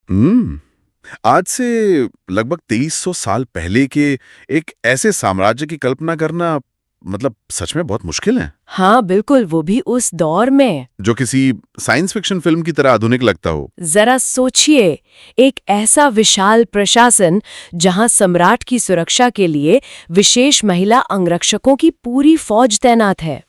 हम्म आज से लगभग 2300 साल पहले के एक ऐसे साम्राज्य की कल्पना करना मतलब सच में बहुत मुश्किल है। हाँ बिल्कुल, वो भी उस दौर में। जो किसी साइंस फिक्शन फिल्म की तरह आधुनिक लगता हो। जरा सोचिए, एक ऐसा विशाल प्रशासन जहां सम्राट की सुरक्षा के लिए विशेष महिला अंगरक्षकों की पूरी फौज तैनात है।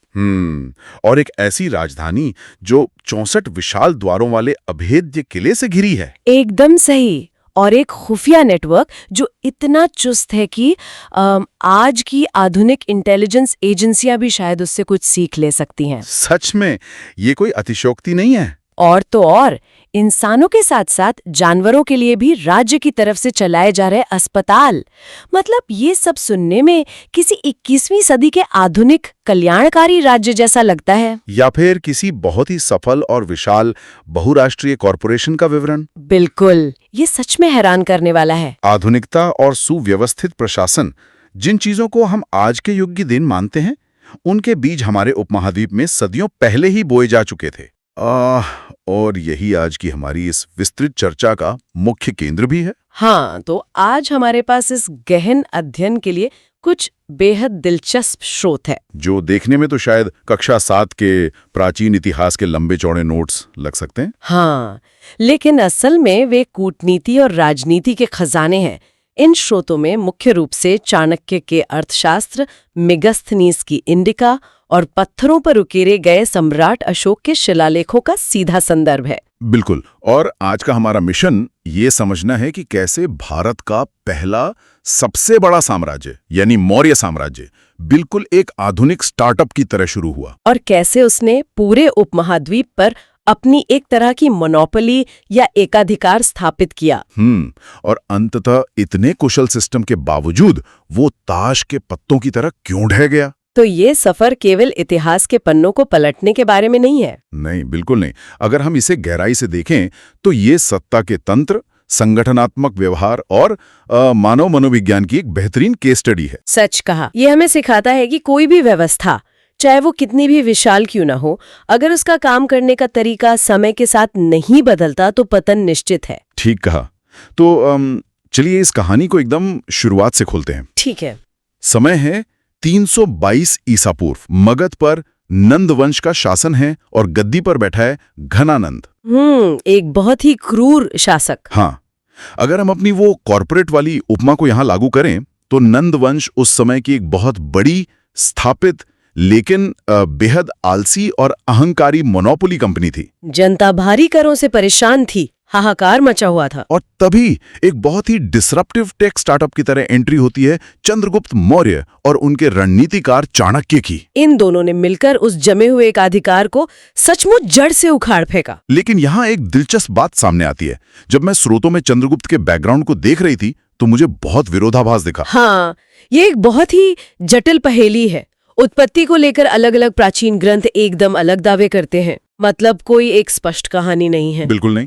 और एक ऐसी राजधानी जो 64 विशाल द्वारों वाले अभेद्य किले से घिरी है। एकदम सही। और एक खुफिया नेटवर्क जो इतना चुस्त है कि आज की आधुनिक इंटेलिजेंस एजेंसियां भी शायद उससे कुछ सीख ले सकती हैं। सच में ये कोई अतिशयोक्ति नहीं है। और तो और, इंसानों के साथ साथ जानवरों के लिए भी राज्य की तरफ से चलाए जा रहे अस्पताल, मतलब ये सब सुनने में किसी 21वीं सदी के आधुनिक कल्याणकारी राज्य जैसा लगता है। या फिर किसी बहुत ही सफल और विशाल बहुराष्ट्रीय कॉरपोरेशन का विवरण। बिल्कुल, ये सच में हैरान करने वाला है। आधुनिकता और सुव्यवस्थित प्रशासन, जिन चीजों को हम आज के युग की देन मानते हैं, उनके बीज हमारे उपमहाद्वीप में सदियों पहले ही बोए जा चुके थे। और यही आज की हमारी इस विस्तृत चर्चा का मुख्य केंद्र भी है। हाँ, तो आज हमारे पास इस गहन अध्ययन के लिए कुछ बेहद दिलचस्प स्रोत है, जो देखने में तो शायद कक्षा 7 के प्राचीन इतिहास के लंबे चौड़े नोट्स लग सकते हैं। हाँ, लेकिन असल में वे कूटनीति और राजनीति के खजाने हैं। इन स्रोतों में मुख्य रूप से चाणक्य के अर्थशास्त्र, मेगस्थनीज की इंडिका और पत्थरों पर उकेरे गए सम्राट अशोक के शिलालेखों का सीधा संदर्भ है। बिल्कुल। और आज का हमारा मिशन ये समझना है कि कैसे भारत का पहला सबसे बड़ा साम्राज्य यानी मौर्य साम्राज्य बिल्कुल एक आधुनिक स्टार्टअप की तरह शुरू हुआ, और कैसे उसने पूरे उपमहाद्वीप पर अपनी एक तरह की मोनोपोली या एकाधिकार स्थापित किया। और अंततः इतने कुशल सिस्टम के बावजूद वो ताश के पत्तों की तरह क्यों ढह गया। तो ये सफर केवल इतिहास के पन्नों को पलटने के बारे में नहीं है। नहीं, बिल्कुल नहीं। अगर हम इसे गहराई से देखें तो ये सत्ता के तंत्र, संगठनात्मक व्यवहार और मानव मनोविज्ञान की एक बेहतरीन केस स्टडी है। सच कहा। ये हमें सिखाता है कि कोई भी व्यवस्था, चाहे वो कितनी भी विशाल क्यों ना हो, अगर उसका काम करने का तरीका समय के साथ नहीं बदलता तो पतन निश्चित है। ठीक कहा। तो चलिए इस कहानी को एकदम शुरुआत से खोलते हैं। ठीक है। समय है 322 ईसा पूर्व। मगध पर नंद वंश का शासन है और गद्दी पर बैठा है घनानंद। एक बहुत ही क्रूर शासक। हाँ, अगर हम अपनी वो कॉर्पोरेट वाली उपमा को यहाँ लागू करें तो नंद वंश उस समय की एक बहुत बड़ी, स्थापित, लेकिन बेहद आलसी और अहंकारी मोनोपोली कंपनी थी। जनता भारी करों से परेशान थी, हाहाकार मचा हुआ था। और तभी एक बहुत ही डिसरप्टिव टेक स्टार्टअप की तरह एंट्री होती है चंद्रगुप्त मौर्य और उनके रणनीतिकार चाणक्य की। इन दोनों ने मिलकर उस जमे हुए एकाधिकार को सचमुच जड़ से उखाड़ फेंका। लेकिन यहाँ एक दिलचस्प बात सामने आती है। जब मैं स्रोतों में चंद्रगुप्त के बैकग्राउंड को देख रही थी तो मुझे बहुत विरोधाभास दिखा। हाँ, ये एक बहुत ही जटिल पहेली है। उत्पत्ति को लेकर अलग अलग प्राचीन ग्रंथ एकदम अलग दावे करते हैं, मतलब कोई एक स्पष्ट कहानी नहीं है। बिल्कुल नहीं।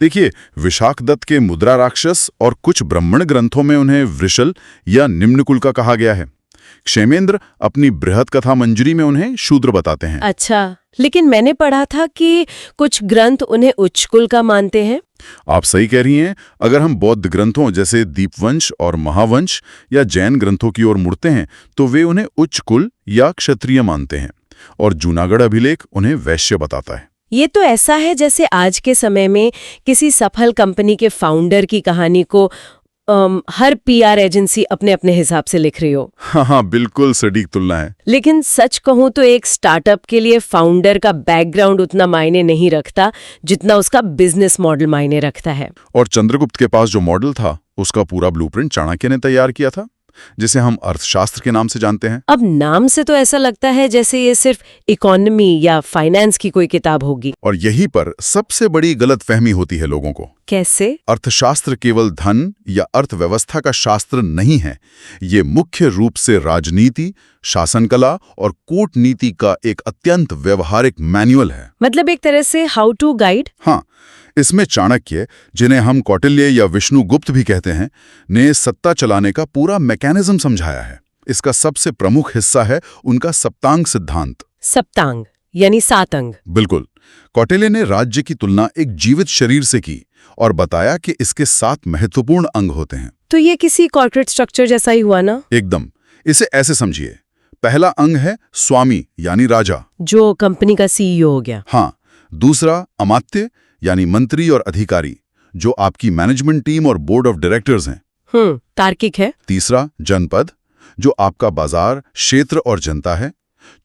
देखिए, विशाखदत्त के मुद्रा राक्षस और कुछ ब्राह्मण ग्रंथों में उन्हें वृषल या निम्नकुल का कहा गया है। क्षेमेंद्र अपनी बृहद कथा मंजरी में उन्हें शूद्र बताते हैं। अच्छा, लेकिन मैंने पढ़ा था कि कुछ ग्रंथ उन्हें उच्च कुल का मानते हैं। आप सही कह रही हैं। अगर हम बौद्ध ग्रंथों जैसे दीपवंश और महावंश या जैन ग्रंथों की ओर मुड़ते हैं तो वे उन्हें उच्च कुल या क्षत्रिय मानते हैं, और जूनागढ़ अभिलेख उन्हें वैश्य बताता है। ये तो ऐसा है जैसे आज के समय में किसी सफल कंपनी के फाउंडर की कहानी को हर पीआर एजेंसी अपने अपने हिसाब से लिख रही हो। हाँ, बिल्कुल सटीक तुलना है। लेकिन सच कहूं तो एक स्टार्टअप के लिए फाउंडर का बैकग्राउंड उतना मायने नहीं रखता जितना उसका बिजनेस मॉडल मायने रखता है। और चंद्रगुप्त के पास जो मॉडल था उसका पूरा ब्लूप्रिंट चाणक्य ने तैयार किया था, जिसे हम अर्थशास्त्र के नाम से जानते हैं। अब नाम से तो ऐसा लगता है जैसे ये सिर्फ इकोनॉमी या फाइनेंस की कोई किताब होगी। और यहीं पर सबसे बड़ी गलतफहमी होती है लोगों को। कैसे? अर्थशास्त्र केवल धन या अर्थव्यवस्था का शास्त्र नहीं है। ये मुख्य रूप से राजनीति, शासन कला और कूटनीति का एक अत्यंत व्यवहारिक मैनुअल है। मतलब एक तरह से हाउ टू गाइड। हाँ, इसमें चाणक्य, जिन्हें हम कौटिल्य या विष्णुगुप्त भी कहते हैं, ने सत्ता चलाने का पूरा मैकेनिज्म समझाया है। इसका सबसे प्रमुख हिस्सा है उनका सप्तांग सिद्धांत। सप्तांग यानी 7 अंग। बिल्कुल। कौटिल्य ने राज्य की तुलना एक जीवित शरीर से की और बताया कि इसके 7 महत्वपूर्ण अंग होते हैं। तो ये किसी कॉर्पोरेट स्ट्रक्चर जैसा ही हुआ ना? एकदम। इसे ऐसे समझिए, पहला अंग है स्वामी यानी राजा, जो कंपनी का सीईओ हो गया। हाँ। दूसरा अमात्य यानी मंत्री और अधिकारी, जो आपकी मैनेजमेंट टीम और बोर्ड ऑफ डायरेक्टर्स हैं। तार्किक है। तीसरा जनपद, जो आपका बाजार, क्षेत्र और जनता है।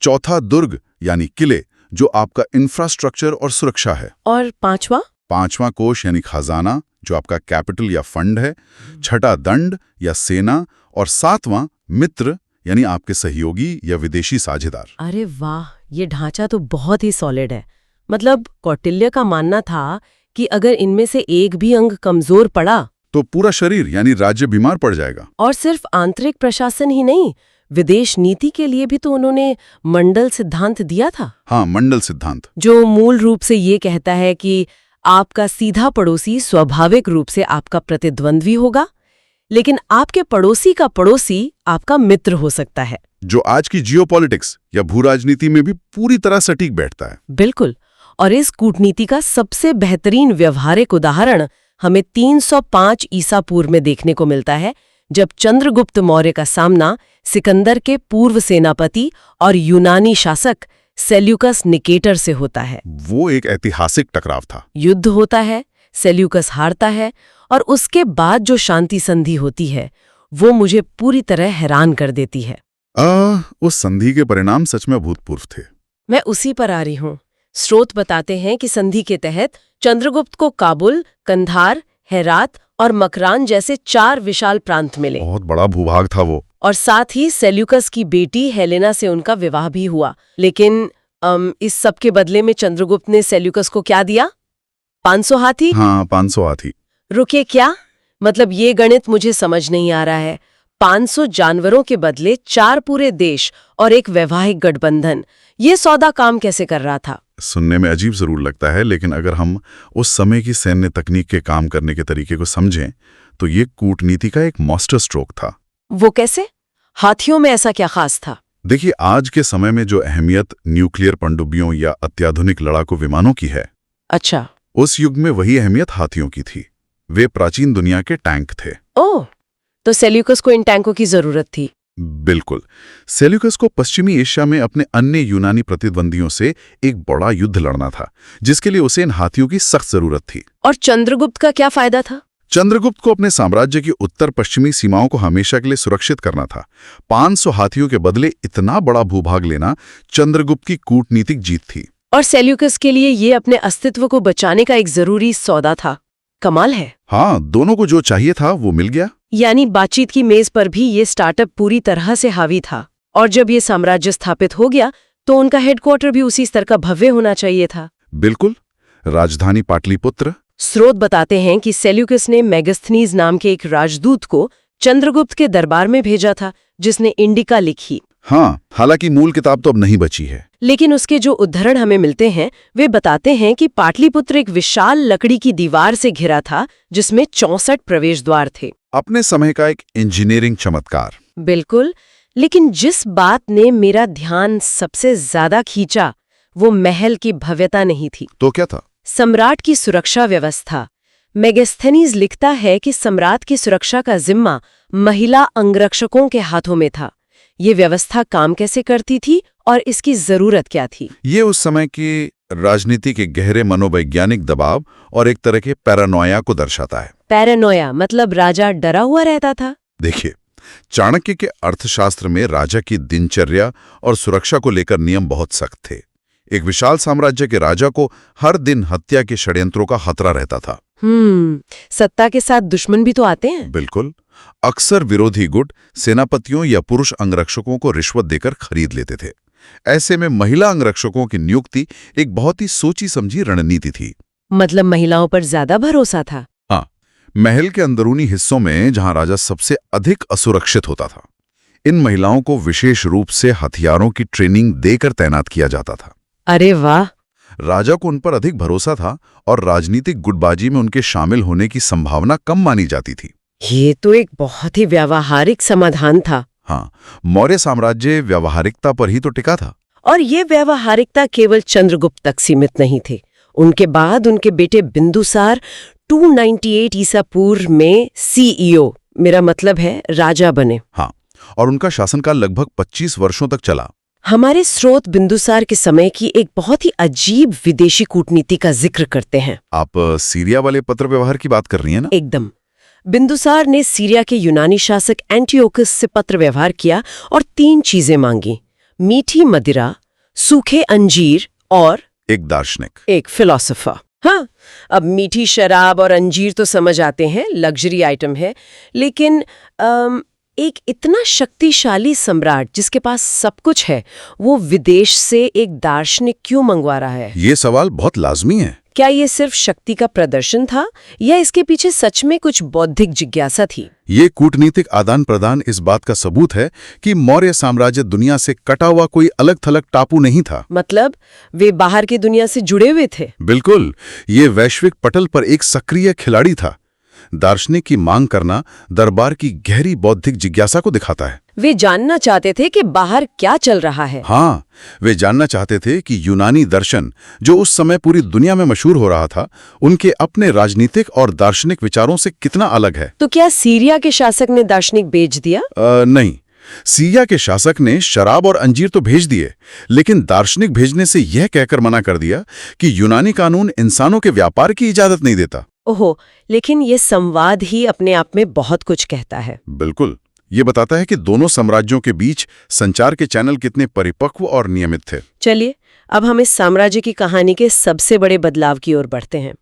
चौथा दुर्ग यानी किले, जो आपका इंफ्रास्ट्रक्चर और सुरक्षा है। और पांचवा कोष यानी खजाना, जो आपका कैपिटल या फंड है। छठा दंड या सेना, और 7वां मित्र यानी आपके सहयोगी या विदेशी साझेदार। अरे वाह, ये ढांचा तो बहुत ही सॉलिड है। मतलब कौटिल्य का मानना था कि अगर इनमें से एक भी अंग कमजोर पड़ा तो पूरा शरीर यानी राज्य बीमार पड़ जाएगा। और सिर्फ आंतरिक प्रशासन ही नहीं, विदेश नीति के लिए भी तो उन्होंने मंडल सिद्धांत दिया था। हाँ, मंडल सिद्धांत, जो मूल रूप से ये कहता है कि आपका सीधा पड़ोसी स्वाभाविक रूप से आपका प्रतिद्वंद्वी होगा, लेकिन आपके पड़ोसी का पड़ोसी आपका मित्र हो सकता है। जो आज की जियोपॉलिटिक्स या भू राजनीति में भी पूरी तरह सटीक बैठता है। बिल्कुल। और इस कूटनीति का सबसे बेहतरीन व्यवहारिक उदाहरण हमें 305 ईसा पूर्व में देखने को मिलता है, जब चंद्रगुप्त मौर्य का सामना सिकंदर के पूर्व सेनापति और यूनानी शासक सेल्यूकस निकेटर से होता है। वो एक ऐतिहासिक टकराव था। युद्ध होता है, सेल्यूकस हारता है, और उसके बाद जो शांति संधि होती है वो मुझे पूरी तरह हैरान कर देती है। उस संधि के परिणाम सच में अभूतपूर्व थे। मैं उसी पर आ रही हूँ। स्रोत बताते हैं कि संधि के तहत चंद्रगुप्त को काबुल, कंधार, हेरात और मकरान जैसे 4 विशाल प्रांत मिले। बहुत बड़ा भूभाग था वो। और साथ ही सेल्यूकस की बेटी हेलेना से उनका विवाह भी हुआ। लेकिन इस सब के बदले में चंद्रगुप्त ने सेल्यूकस को क्या दिया? 500 हाथी। हाँ, 500 हाथी। रुके, क्या? मतलब ये गणित मुझे समझ नहीं आ रहा है। 500 जानवरों के बदले 4 पूरे देश और एक वैवाहिक गठबंधन, ये सौदा काम कैसे कर रहा था? सुनने में अजीब जरूर लगता है, लेकिन अगर हम उस समय की सैन्य तकनीक के काम करने के तरीके को समझें तो ये कूटनीति का एक मास्टर स्ट्रोक था। वो कैसे? हाथियों में ऐसा क्या खास था? देखिए, आज के समय में जो अहमियत न्यूक्लियर पनडुब्बियों या अत्याधुनिक लड़ाकू विमानों की है, अच्छा, उस युग में वही अहमियत हाथियों की थी। वे प्राचीन दुनिया के टैंक थे। ओह, तो सेल्यूकस को इन टैंकों की जरूरत थी। बिल्कुल। सेल्यूकस को पश्चिमी एशिया में अपने अन्य यूनानी प्रतिद्वंदियों से एक बड़ा युद्ध लड़ना था, जिसके लिए उसे इन हाथियों की सख्त जरूरत थी। और चंद्रगुप्त का क्या फायदा था? चंद्रगुप्त को अपने साम्राज्य की उत्तर पश्चिमी सीमाओं को हमेशा के लिए सुरक्षित करना था। 500 हाथियों के बदले इतना बड़ा भूभाग लेना चंद्रगुप्त की कूटनीतिक जीत थी। और सेल्यूकस के लिए ये अपने अस्तित्व को बचाने का एक जरूरी सौदा था। कमाल है। हाँ, दोनों को जो चाहिए था वो मिल गया। यानी बातचीत की मेज पर भी ये स्टार्टअप पूरी तरह से हावी था। और जब ये साम्राज्य स्थापित हो गया तो उनका हेडक्वार्टर भी उसी स्तर का भव्य होना चाहिए था। बिल्कुल। राजधानी पाटलिपुत्र। स्रोत बताते हैं कि सेल्यूकस ने मेगास्थनीज नाम के एक राजदूत को चंद्रगुप्त के दरबार में भेजा था, जिसने इंडिका लिखी। हाँ, हालांकि मूल किताब तो अब नहीं बची है। लेकिन उसके जो उद्धरण हमें मिलते हैं वे बताते हैं कि पाटलिपुत्र एक विशाल लकड़ी की दीवार से घिरा था, जिसमें 64 प्रवेश द्वार थे। अपने समय का एक इंजीनियरिंग चमत्कार। बिल्कुल। लेकिन जिस बात ने मेरा ध्यान सबसे ज्यादा खींचा वो महल की भव्यता नहीं थी। तो क्या था? सम्राट की सुरक्षा व्यवस्था। मेगास्थनीज लिखता है कि सम्राट की सुरक्षा का जिम्मा महिला अंगरक्षकों के हाथों में था। ये व्यवस्था काम कैसे करती थी और इसकी जरूरत क्या थी? ये उस समय की राजनीति के गहरे मनोवैज्ञानिक दबाव और एक तरह के पैरानोया को दर्शाता है। पैरानोया मतलब राजा डरा हुआ रहता था। देखिए, चाणक्य के अर्थशास्त्र में राजा की दिनचर्या और सुरक्षा को लेकर नियम बहुत सख्त थे। एक विशाल साम्राज्य के राजा को हर दिन हत्या के षड्यंत्रों का खतरा रहता था। सत्ता के साथ दुश्मन भी तो आते हैं। बिल्कुल। अक्सर विरोधी गुट सेनापतियों या पुरुष अंगरक्षकों को रिश्वत देकर खरीद लेते थे। ऐसे में महिला अंगरक्षकों की नियुक्ति एक बहुत ही सोची समझी रणनीति थी। मतलब महिलाओं पर ज्यादा भरोसा था। हाँ, महल के अंदरूनी हिस्सों में जहां राजा सबसे अधिक असुरक्षित होता था, इन महिलाओं को विशेष रूप से हथियारों की ट्रेनिंग देकर तैनात किया जाता था। अरे वाह! राजा को उन पर अधिक भरोसा था और राजनीतिक गुटबाजी में उनके शामिल होने की संभावना कम मानी जाती थी। ये तो एक बहुत ही व्यावहारिक समाधान था। हाँ, मौर्य साम्राज्य व्यावहारिकता पर ही तो टिका था। और ये व्यावहारिकता केवल चंद्रगुप्त तक सीमित नहीं थी। उनके बाद उनके बेटे बिंदुसार 298 ईसा पूर्व में सीईओ, मेरा मतलब है राजा बने। हाँ, और उनका शासनकाल लगभग 25 वर्षों तक चला। हमारे स्रोत बिंदुसार के समय की एक बहुत ही अजीब विदेशी कूटनीति का जिक्र करते हैं। आप सीरिया वाले पत्र व्यवहार की बात कर रही हैं ना? एकदम। बिंदुसार ने सीरिया के यूनानी शासक एंटियोकस से पत्र व्यवहार किया और 3 चीजें मांगी: मीठी मदिरा, सूखे अंजीर और एक दार्शनिक, एक फिलोसोफर। हाँ, अब मीठी शराब और अंजीर तो समझ आते हैं, लग्जरी आइटम है, लेकिन एक इतना शक्तिशाली सम्राट जिसके पास सब कुछ है, वो विदेश से एक दार्शनिक क्यों मंगवा रहा है? ये सवाल बहुत लाजमी है। क्या ये सिर्फ शक्ति का प्रदर्शन था या इसके पीछे सच में कुछ बौद्धिक जिज्ञासा थी? ये कूटनीतिक आदान प्रदान इस बात का सबूत है कि मौर्य साम्राज्य दुनिया से कटा हुआ कोई अलग थलग टापू नहीं था। मतलब वे बाहर की दुनिया से जुड़े हुए थे। बिल्कुल, ये वैश्विक पटल पर एक सक्रिय खिलाड़ी था। दार्शनिक की मांग करना दरबार की गहरी बौद्धिक जिज्ञासा को दिखाता है। वे जानना चाहते थे कि बाहर क्या चल रहा है। हाँ, वे जानना चाहते थे कि यूनानी दर्शन, जो उस समय पूरी दुनिया में मशहूर हो रहा था, उनके अपने राजनीतिक और दार्शनिक विचारों से कितना अलग है। तो क्या सीरिया के शासक ने दार्शनिक भेज दिया? नहीं, सीरिया के शासक ने शराब और अंजीर तो भेज दिए, लेकिन दार्शनिक भेजने से यह कहकर मना कर दिया कि यूनानी कानून इंसानों के व्यापार की इजाजत नहीं देता। ओहो, लेकिन ये संवाद ही अपने आप में बहुत कुछ कहता है। बिल्कुल, ये बताता है कि दोनों साम्राज्यों के बीच संचार के चैनल कितने परिपक्व और नियमित थे। चलिए, अब हम इस साम्राज्य की कहानी के सबसे बड़े बदलाव की ओर बढ़ते हैं।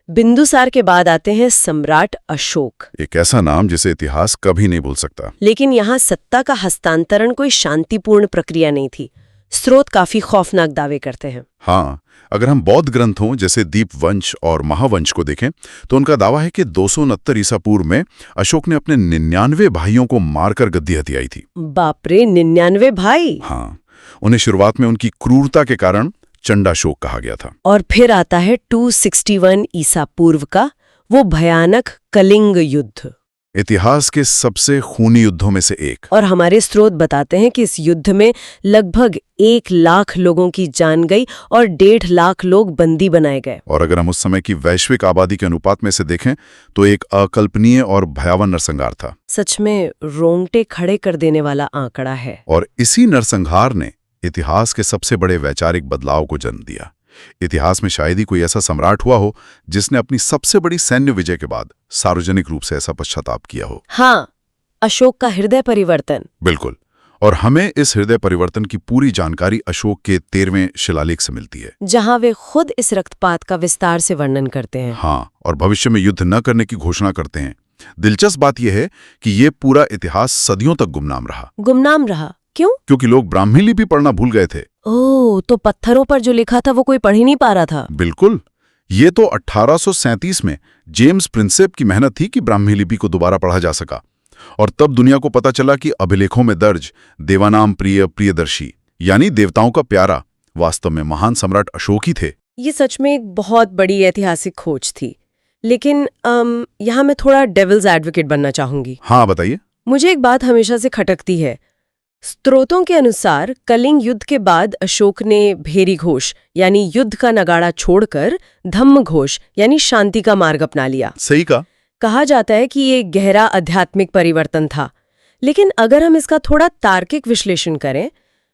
बिंदुसार के बाद आते हैं सम्राट अशोक। एक ऐसा नाम जिसे इतिहास कभी नहीं भूल सकता। लेकिन यहाँ सत्ता का हस्तांतरण कोई शांतिपूर्ण प्रक्रिया नहीं थी। स्रोत काफी खौफनाक दावे करते हैं। हाँ, अगर हम बौद्ध ग्रंथों जैसे दीपवंश और महावंश को देखें तो उनका दावा है कि 269 ईसा पूर्व में अशोक ने अपने 99 भाइयों को मारकर गद्दी हथियाई थी। बाप रे, 99 भाई! हाँ, उन्हें शुरुआत में उनकी क्रूरता के कारण चंडाशोक कहा गया था। और फिर आता है 261 ईसा पूर्व का वो भयानक कलिंग युद्ध, इतिहास के सबसे खूनी युद्धों में से एक। और हमारे स्रोत बताते हैं कि इस युद्ध में लगभग 1 लाख लोगों की जान गई और 1.5 लाख लोग बंदी बनाए गए। और अगर हम उस समय की वैश्विक आबादी के अनुपात में से देखें तो एक अकल्पनीय और भयावह नरसंहार था। सच में रोंगटे खड़े कर देने वाला आंकड़ा है। और इसी नरसंहार ने इतिहास के सबसे बड़े वैचारिक बदलाव को जन्म दिया। इतिहास में शायद ही कोई ऐसा सम्राट हुआ हो जिसने अपनी सबसे बड़ी सैन्य विजय के बाद सार्वजनिक रूप से ऐसा पश्चाताप किया हो। हाँ, अशोक का हृदय परिवर्तन। बिल्कुल, और हमें इस हृदय परिवर्तन की पूरी जानकारी अशोक के 13वें शिलालेख से मिलती है, जहां वे खुद इस रक्तपात का विस्तार से वर्णन करते हैं। हाँ, और भविष्य में युद्ध न करने की घोषणा करते हैं। दिलचस्प बात यह है कि ये पूरा इतिहास सदियों तक गुमनाम रहा। गुमनाम रहा? क्यों? क्योंकि लोग ब्राह्मी लिपि पढ़ना भूल गए थे। ओह, तो पत्थरों पर जो लिखा था वो कोई पढ़ ही नहीं पा रहा था। बिल्कुल, ये तो 1837 में जेम्स प्रिंसेप की मेहनत थी कि ब्राह्मी लिपि को दोबारा पढ़ा जा सका, और तब दुनिया को पता चला कि अभिलेखों में दर्ज देवानाम प्रिय प्रियदर्शी यानी देवताओं का प्यारा वास्तव में महान सम्राट अशोक ही थे। ये सच में एक बहुत बड़ी ऐतिहासिक खोज थी। लेकिन यहाँ मैं थोड़ा डेविल्स एडवोकेट बनना चाहूंगी। हाँ, बताइए। मुझे एक बात हमेशा से खटकती है। स्रोतों के अनुसार कलिंग युद्ध के बाद अशोक ने भेरी घोष यानी युद्ध का नगाड़ा छोड़कर धम्म घोष यानी शांति का मार्ग अपना लिया। सही कहा जाता है कि ये गहरा आध्यात्मिक परिवर्तन था। लेकिन अगर हम इसका थोड़ा तार्किक विश्लेषण करें,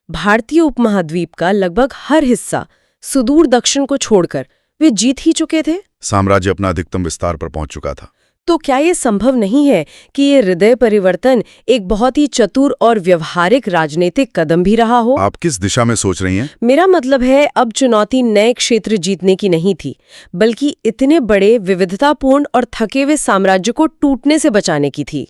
भारतीय उपमहाद्वीप का लगभग हर हिस्सा सुदूर दक्षिण को छोड़कर वे जीत ही चुके थे। साम्राज्य अपना अधिकतम विस्तार पर पहुंच चुका था। तो क्या ये संभव नहीं है कि ये हृदय परिवर्तन एक बहुत ही चतुर और व्यवहारिक राजनीतिक कदम भी रहा हो? आप किस दिशा में सोच रही हैं? मेरा मतलब है, अब चुनौती नए क्षेत्र जीतने की नहीं थी, बल्कि इतने बड़े विविधतापूर्ण और थके हुए साम्राज्य को टूटने से बचाने की थी।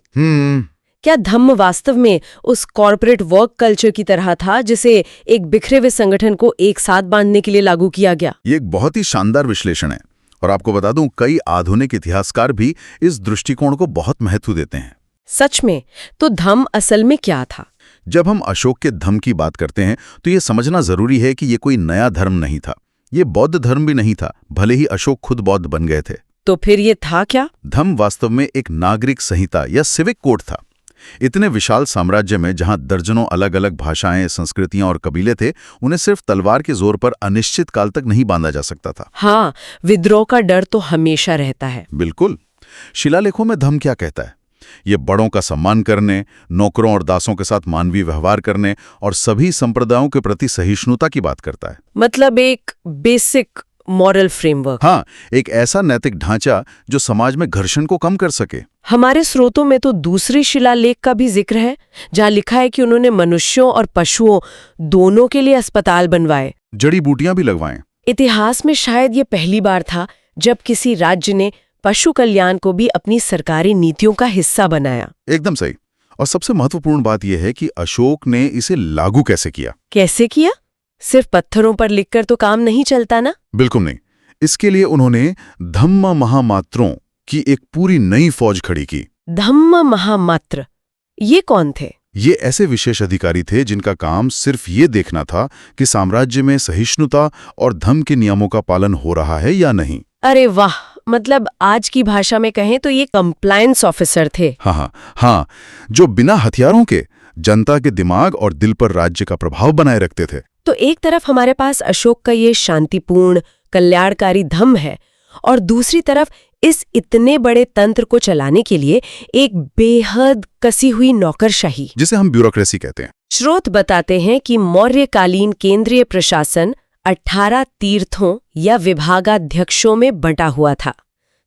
क्या धम्म वास्तव में उस कॉर्पोरेट वर्क कल्चर की तरह था जिसे एक बिखरे हुए संगठन को एक साथ बांधने के लिए लागू किया गया? ये एक बहुत ही शानदार विश्लेषण है, और आपको बता दूं, कई आधुनिक इतिहासकार भी इस दृष्टिकोण को बहुत महत्व देते हैं। सच में? तो धम्म असल में क्या था? जब हम अशोक के धम्म की बात करते हैं तो ये समझना जरूरी है कि ये कोई नया धर्म नहीं था। ये बौद्ध धर्म भी नहीं था, भले ही अशोक खुद बौद्ध बन गए थे। तो फिर ये था क्या? धम्म वास्तव में एक नागरिक संहिता या सिविक कोड था। इतने विशाल साम्राज्य में जहां दर्जनों अलग अलग भाषाएं, संस्कृतियां और कबीले थे, उन्हें सिर्फ तलवार के जोर पर अनिश्चित काल तक नहीं बांधा जा सकता था। हाँ, विद्रोह का डर तो हमेशा रहता है। बिल्कुल। शिलालेखों में धम्म क्या कहता है? ये बड़ों का सम्मान करने, नौकरों और दासों के साथ मानवीय व्यवहार करने और सभी संप्रदायों के प्रति सहिष्णुता की बात करता है। मतलब एक बेसिक मॉरल फ्रेमवर्क। हाँ, एक ऐसा नैतिक ढांचा जो समाज में घर्षण को कम कर सके। हमारे स्रोतों में तो दूसरी शिलालेख का भी जिक्र है, जहाँ लिखा है कि उन्होंने मनुष्यों और पशुओं दोनों के लिए अस्पताल बनवाए, जड़ी बूटियां भी लगवाएं। इतिहास में शायद ये पहली बार था जब किसी राज्य ने पशु कल्याण को भी अपनी सरकारी नीतियों का हिस्सा बनाया। एकदम सही। और सबसे महत्वपूर्ण बात यह है कि अशोक ने इसे लागू कैसे किया। कैसे किया? सिर्फ पत्थरों पर लिखकर तो काम नहीं चलता ना। बिल्कुल नहीं। इसके लिए उन्होंने धम्म महामात्रों की एक पूरी नई फौज खड़ी की। धम्म महामात्र, ये कौन थे? ये ऐसे विशेष अधिकारी थे जिनका काम सिर्फ ये देखना था कि साम्राज्य में सहिष्णुता और धम्म के नियमों का पालन हो रहा है या नहीं। अरे वाह, मतलब आज की भाषा में कहें तो ये कंप्लायंस ऑफिसर थे। हाँ, जो बिना हथियारों के जनता के दिमाग और दिल पर राज्य का प्रभाव बनाए रखते थे। तो एक तरफ हमारे पास अशोक का ये शांतिपूर्ण कल्याणकारी धम्म है और दूसरी तरफ इस इतने बड़े तंत्र को चलाने के लिए एक बेहद कसी हुई नौकरशाही, जिसे हम ब्यूरोक्रेसी कहते हैं। स्रोत बताते हैं कि मौर्यकालीन केंद्रीय प्रशासन 18 तीर्थों या विभागाध्यक्षों में बंटा हुआ था।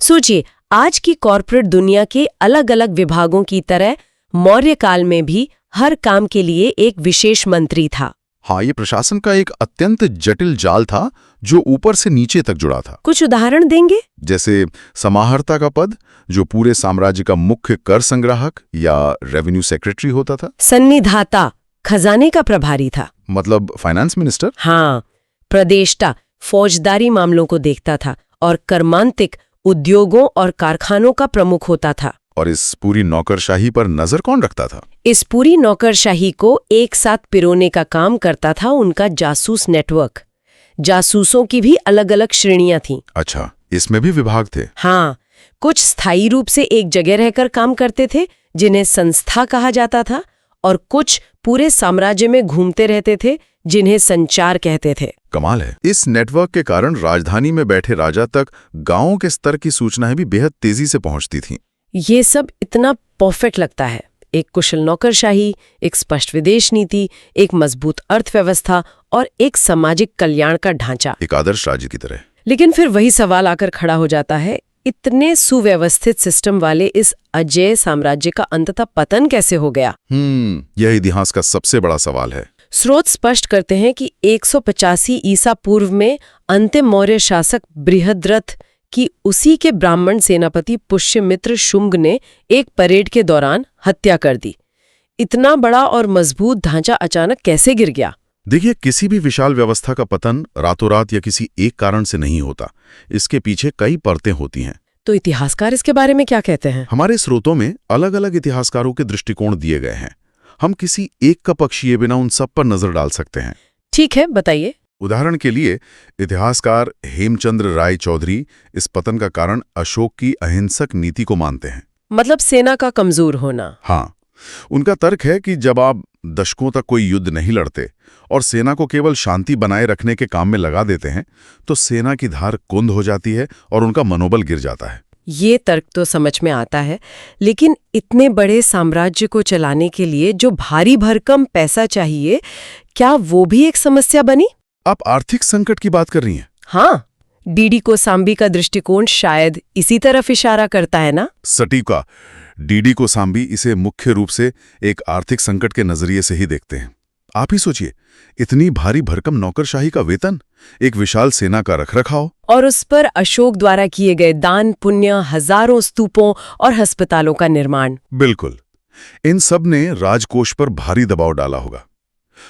सोचिए, आज की कॉर्पोरेट दुनिया के अलग अलग विभागों की तरह मौर्य काल में भी हर काम के लिए एक विशेष मंत्री था। हाँ, ये प्रशासन का एक अत्यंत जटिल जाल था जो ऊपर से नीचे तक जुड़ा था। कुछ उदाहरण देंगे? जैसे समाहर्ता का पद, जो पूरे साम्राज्य का मुख्य कर संग्राहक या रेवेन्यू सेक्रेटरी होता था। सन्निधाता, खजाने का प्रभारी था, मतलब फाइनेंस मिनिस्टर। हाँ। प्रदेष्टा, फौजदारी मामलों को देखता था और कर्मांतिक, उद्योगों और कारखानों का प्रमुख होता था। और इस पूरी नौकरशाही पर नजर कौन रखता था? इस पूरी नौकरशाही को एक साथ पिरोने का काम करता था उनका जासूस नेटवर्क। जासूसों की भी अलग अलग श्रेणियां थीं। अच्छा, इसमें भी विभाग थे। हाँ, कुछ स्थायी रूप से एक जगह रहकर काम करते थे जिन्हें संस्था कहा जाता था, और कुछ पूरे साम्राज्य में घूमते रहते थे जिन्हें संचार कहते थे। कमाल है। इस नेटवर्क के कारण राजधानी में बैठे राजा तक गांवों के स्तर की सूचनाएं भी बेहद तेजी से पहुंचती थीं। ये सब इतना परफेक्ट लगता है। एक कुशल नौकरशाही, एक स्पष्ट विदेश नीति, एक मजबूत अर्थव्यवस्था और एक सामाजिक कल्याण का ढांचा, एक आदर्श राज्य की तरह। लेकिन फिर वही सवाल आकर खड़ा हो जाता है, इतने सुव्यवस्थित सिस्टम वाले इस अजेय साम्राज्य का अंततः पतन कैसे हो गया? यह इतिहास का सबसे बड़ा सवाल है। स्रोत स्पष्ट करते हैं कि 185 ईसा पूर्व में अंतिम मौर्य शासक बृहद्रथ की उसी के ब्राह्मण सेनापति पुष्यमित्र शुंग ने एक परेड के दौरान हत्या कर दी। इतना बड़ा और मजबूत ढांचा अचानक कैसे गिर गया? देखिए, किसी भी विशाल व्यवस्था का पतन रातों रात या किसी एक कारण से नहीं होता। इसके पीछे कई परतें होती हैं। तो इतिहासकार इसके बारे में क्या कहते हैं? हमारे स्रोतों में अलग अलग इतिहासकारों के दृष्टिकोण दिए गए हैं। हम किसी एक का पक्ष लिए बिना उन सब पर नजर डाल सकते हैं। ठीक है, बताइए। उदाहरण के लिए, इतिहासकार हेमचंद्र राय चौधरी इस पतन का कारण अशोक की अहिंसक नीति को मानते हैं। मतलब सेना का कमजोर होना। हाँ, उनका तर्क है कि जब आप दशकों तक कोई युद्ध नहीं लड़ते और सेना को केवल शांति बनाए रखने के काम में लगा देते हैं, तो सेना की धार कुंद हो जाती है और उनका मनोबल गिर जाता है। ये तर्क तो समझ में आता है, लेकिन इतने बड़े साम्राज्य को चलाने के लिए जो भारी भरकम पैसा चाहिए, क्या वो भी एक समस्या बनी? आप आर्थिक संकट की बात कर रही हैं? हाँ, डीडी कोसाम्बी का दृष्टिकोण शायद इसी तरफ इशारा करता है ना? सटीका। डीडी कोसाम्बी इसे मुख्य रूप से एक आर्थिक संकट के नजरिए से ही देखते हैं। आप ही सोचिए, इतनी भारी भरकम नौकरशाही का वेतन, एक विशाल सेना का रखरखाव, और उस पर अशोक द्वारा किए गए दान पुण्य, हजारों स्तूपों और अस्पतालों का निर्माण। बिल्कुल, इन सब ने राजकोष पर भारी दबाव डाला होगा।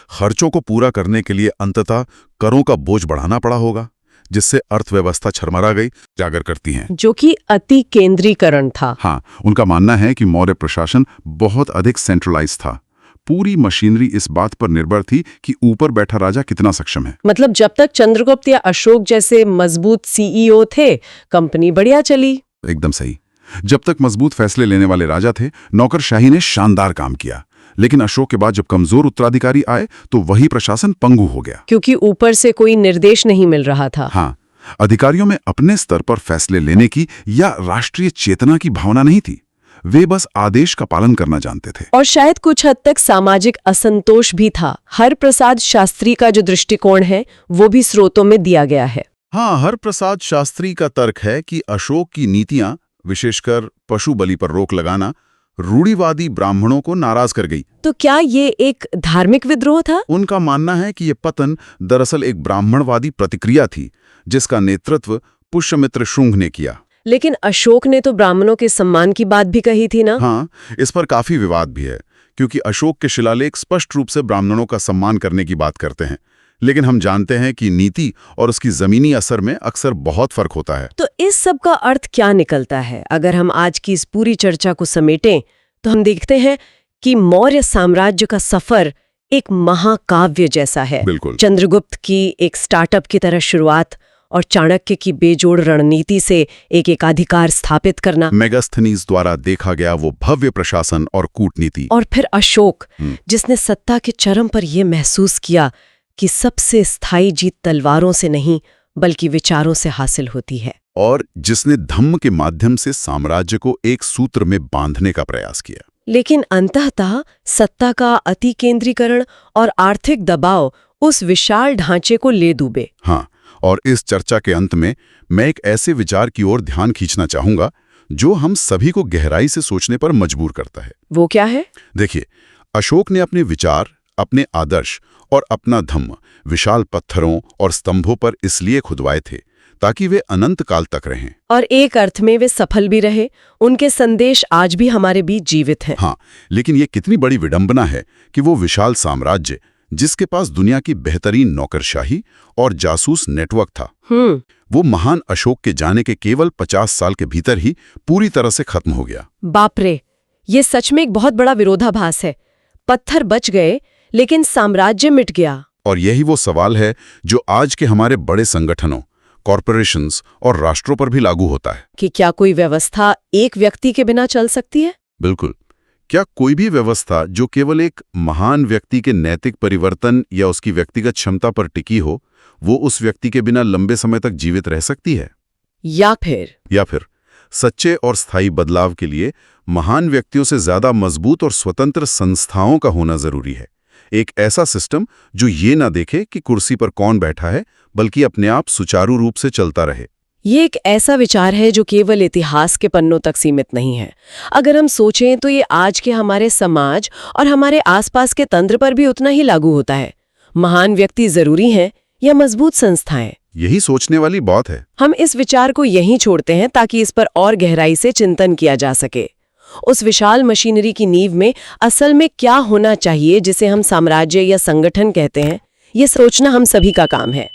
खर्चों को पूरा करने के लिए अंततः करों का बोझ बढ़ाना पड़ा होगा, जिससे अर्थव्यवस्था छरमरा गई, जागर करती हैं। जो कि अति केंद्रीकरण था। हाँ, उनका मानना है कि मौर्य प्रशासन बहुत अधिक सेंट्रलाइज था। पूरी मशीनरी इस बात पर निर्भर थी कि ऊपर बैठा राजा कितना सक्षम है। मतलब जब तक चंद्रगुप्त या अशोक जैसे मजबूत सीईओ थे, कंपनी बढ़िया चली। एकदम सही। जब तक मजबूत फैसले लेने वाले राजा थे, नौकरशाही ने शानदार काम किया। लेकिन अशोक के बाद जब कमजोर उत्तराधिकारी आए तो वही प्रशासन पंगु हो गया। क्योंकि ऊपर से कोई निर्देश नहीं मिल रहा था। हाँ, अधिकारियों में अपने स्तर पर फैसले लेने की या राष्ट्रीय चेतना की भावना नहीं थी। वे बस आदेश का पालन करना जानते थे। और शायद कुछ हद तक सामाजिक असंतोष भी था। हरप्रसाद शास्त्री का जो दृष्टिकोण है वो भी स्रोतों में दिया गया है। हाँ, हरप्रसाद शास्त्री का तर्क है कि अशोक की नीतियां, विशेषकर पशु बलि पर रोक लगाना, रूढ़िवादी ब्राह्मणों को नाराज कर गई। तो क्या ये एक धार्मिक विद्रोह था? उनका मानना है कि ये पतन दरअसल एक ब्राह्मणवादी प्रतिक्रिया थी, जिसका नेतृत्व पुष्यमित्र शुंग ने किया। लेकिन अशोक ने तो ब्राह्मणों के सम्मान की बात भी कही थी ना? हाँ, इस पर काफी विवाद भी है, क्योंकि अशोक के शिलालेख स्पष्ट रूप से ब्राह्मणों का सम्मान करने की बात करते हैं। लेकिन हम जानते हैं कि नीति और उसकी जमीनी असर में अक्सर बहुत फर्क होता है। तो इस सब का अर्थ क्या निकलता है? अगर हम आज की इस पूरी चर्चा को समेटें तो हम देखते हैं कि मौर्य साम्राज्य का सफर एक महाकाव्य जैसा है। बिल्कुल। चंद्रगुप्त की एक स्टार्टअप की तरह शुरुआत और चाणक्य की बेजोड़ रणनीति से एक एकाधिकार स्थापित करना, मेगास्थनीज द्वारा देखा गया वो भव्य प्रशासन और कूटनीति, और फिर अशोक जिसने सत्ता के चरम पर यह महसूस किया कि सबसे स्थायी जीत तलवारों से नहीं बल्कि विचारों से हासिल होती है, और जिसने धम्म के माध्यम से साम्राज्य को एक सूत्र में बांधने का प्रयास किया। लेकिन अंततः सत्ता का अति केंद्रीकरण और आर्थिक दबाव उस विशाल ढांचे को ले डूबे। हाँ, और इस चर्चा के अंत में मैं एक ऐसे विचार की ओर ध्यान खींचना चाहूंगा जो हम सभी को गहराई से सोचने पर मजबूर करता है। वो क्या है? देखिए, अशोक ने अपने विचार, अपने आदर्श और अपना धम्म विशाल पत्थरों और स्तंभों पर इसलिए खुदवाए थे ताकि वे अनंत काल तक रहें। और एक अर्थ में वे सफल भी रहे। उनके संदेश आज भी हमारे बीच जीवित हैं। हाँ, लेकिन ये कितनी बड़ी विडंबना है कि वो विशाल साम्राज्य, जिसके पास दुनिया की बेहतरीन नौकरशाही और जासूस नेटवर्क था, वो महान अशोक के जाने के केवल 50 साल के भीतर ही पूरी तरह से खत्म हो गया। बाप रे, ये सच में एक बहुत बड़ा विरोधाभास है। पत्थर बच गए लेकिन साम्राज्य मिट गया। और यही वो सवाल है जो आज के हमारे बड़े संगठनों, कॉरपोरेशंस और राष्ट्रों पर भी लागू होता है कि क्या कोई व्यवस्था एक व्यक्ति के बिना चल सकती है? बिल्कुल। क्या कोई भी व्यवस्था जो केवल एक महान व्यक्ति के नैतिक परिवर्तन या उसकी व्यक्तिगत क्षमता पर टिकी हो, वो उस व्यक्ति के बिना लंबे समय तक जीवित रह सकती है? या फिर सच्चे और स्थायी बदलाव के लिए महान व्यक्तियों से ज्यादा मजबूत और स्वतंत्र संस्थाओं का होना जरूरी है। एक ऐसा सिस्टम जो ये ना देखे कि कुर्सी पर कौन बैठा है, बल्कि अपने आप सुचारू रूप से चलता रहे। ये एक ऐसा विचार है जो केवल इतिहास के पन्नों तक सीमित नहीं है। अगर हम सोचें तो ये आज के हमारे समाज और हमारे आसपास के तंत्र पर भी उतना ही लागू होता है। महान व्यक्ति जरूरी हैं या मजबूत संस्थाएं? यही सोचने वाली बात है। हम इस विचार को यहीं छोड़ते हैं ताकि इस पर और गहराई से चिंतन किया जा सके। उस विशाल मशीनरी की नींव में असल में क्या होना चाहिए जिसे हम साम्राज्य या संगठन कहते हैं, ये सोचना हम सभी का काम है।